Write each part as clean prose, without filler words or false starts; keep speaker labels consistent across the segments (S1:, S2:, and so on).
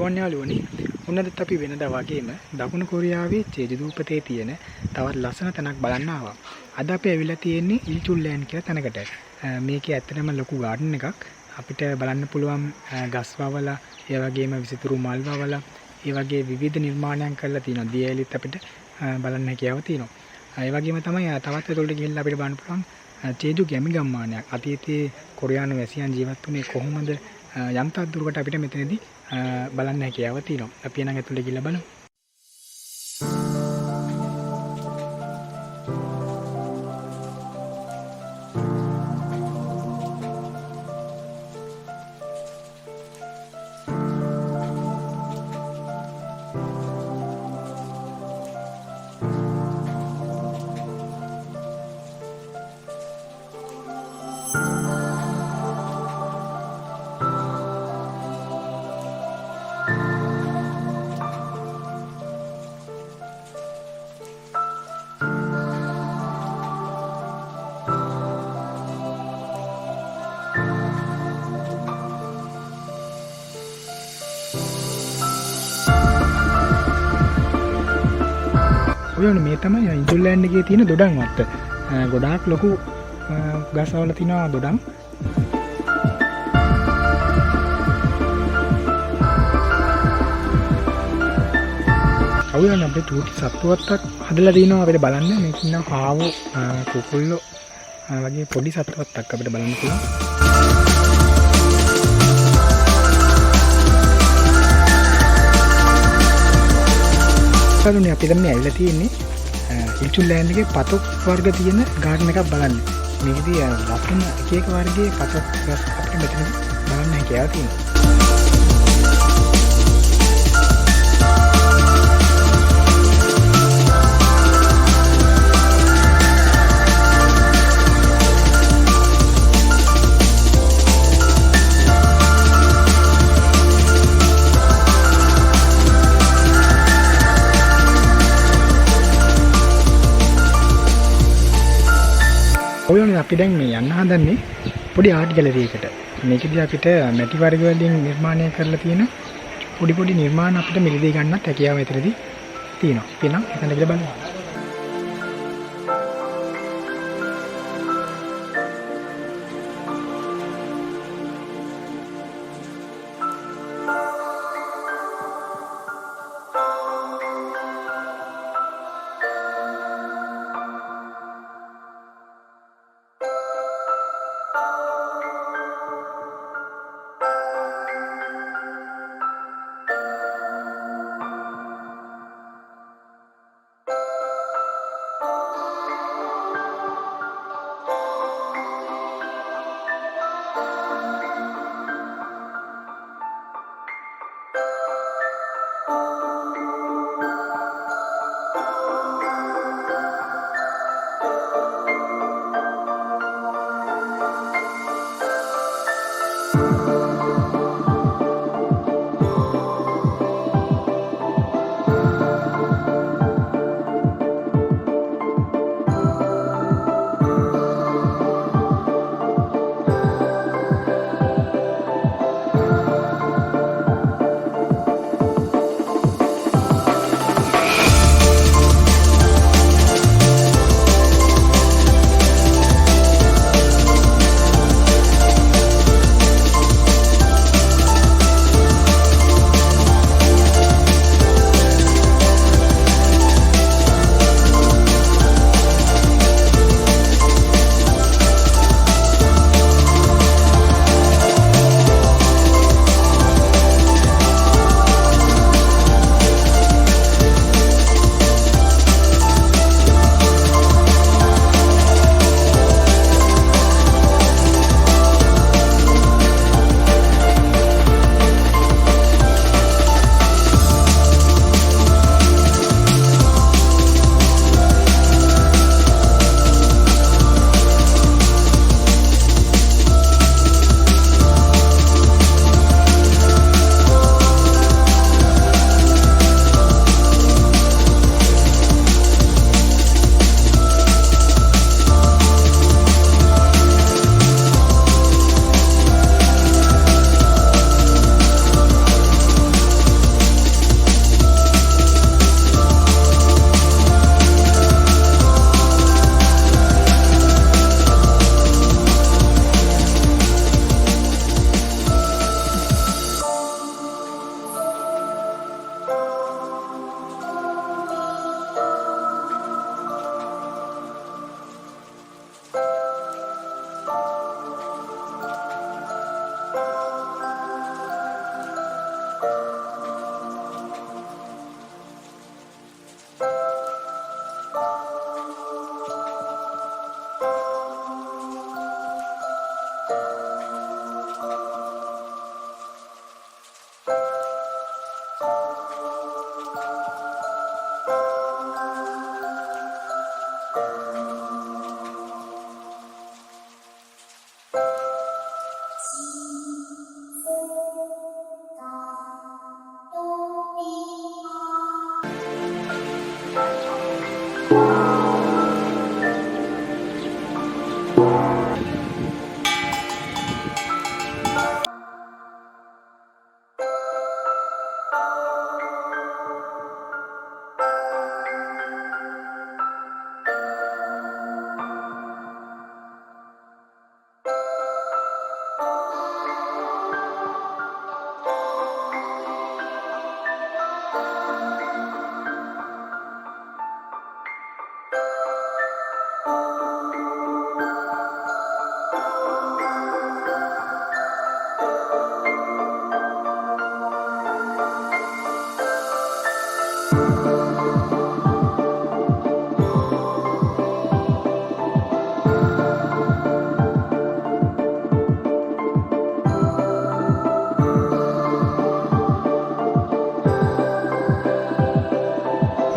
S1: අයිබෝන් යාළුවනි. උන්නදත් අපි වෙනදා වගේම දකුණු කොරියාවේ ජෙජු දූපතේ තියෙන තවත් ලස්සන තැනක් බලන්න ආවා. අද අපි ඇවිල්ලා තියෙන්නේ ඉල්චුල්ලෑන් කියලා තැනකට. මේකේ ඇත්තටම ලොකු ගාඩන් එකක්. අපිට බලන්න පුළුවන් ගස් වවලා, ඒ වගේම විසිතුරු මල් වවලා, ඒ වගේ විවිධ නිර්මාණයන් කරලා තියෙනවා. දියඇලිත් අපිට බලන්න හැකියාව තියෙනවා. ඒ වගේම තමයි තවත් ඒතොල්ට ගිහිල්ලා අපිට බලන්න පුළුවන් ජෙජු ගැමි ගම්මානයක්. අතීතයේ කොරියානු වැසියන් ජීවත් වුණේ කොහොමද යම් තාක් දුරකට අපිට මෙතනදී බලන්න හැකියාව තියෙනවා. අපි එනං ඇතුළේ ගිහිල්ලා බලමු. ඔයනේ මේ තමයි ඉන්චුල්ලෑන්ඩ් එකේ තියෙන දොඩම් වත්ත. ගොඩාක් ලොකු ගස්වල තියෙනවා දොඩම්. අවුලන අපේ තුටි සත්තුවත්තක් හදලා තිනවා අපිට බලන්න. මේක ඉන්නවා හාවෝ, කුකුල්ලෝ වගේ පොඩි සත්තුවත්තක් අපිට බලන්න පුළුවන්. අපි දැන් මේ ඇවිල්ලා තියෙන්නේ ඉල්චුල්ලෑන්ඩ් එකේ පතොක් වර්ග තියෙන ගාඩන් එකක් බලන්න. මේකදී ලස්සන එක එක වර්ගයේ පතොක් ගස් අපිට මෙතන බලන්න හැකියාව තියෙනවා. ඔයනේ අපි දැන් මේ යන්න හදන්නේ පොඩි ආර්ට් ගැලරි එකට. මේකදී අපිට මැටි වර්ග වලින් නිර්මාණය කරලා තියෙන පොඩි පොඩි නිර්මාණ අපිට මිලදී ගන්නත් හැකියාව මෙතනදී තියෙනවා. අපි නම් එතන ගිහලා බලමු.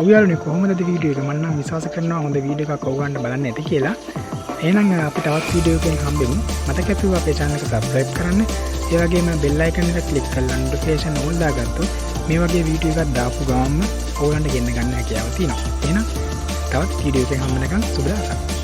S1: අවුයාලුනේ කොහොමද වීඩියෝ එක? මම නම් විශ්වාස කරනවා හොඳ වීඩියෝ එකක් ඔයගොල්ලන්ට බලන්න ඇති කියලා. එහෙනම් අපි තවත් වීඩියෝ එකකින් හම්බෙමු. මතක ඇතුව අපේ channel එක subscribe කරන්න. ඒ වගේම bell icon එක click කරලා notification all දාගත්තොත් මේ වගේ වීඩියෝ එකක් දාපු ගමන්ම ඔයගොල්ලන්ට ගෙන්න ගන්න හැකියාව තියෙනවා. එහෙනම් තවත් වීඩියෝ එකකින් හම්බ වෙනකන් සුබ දවසක්.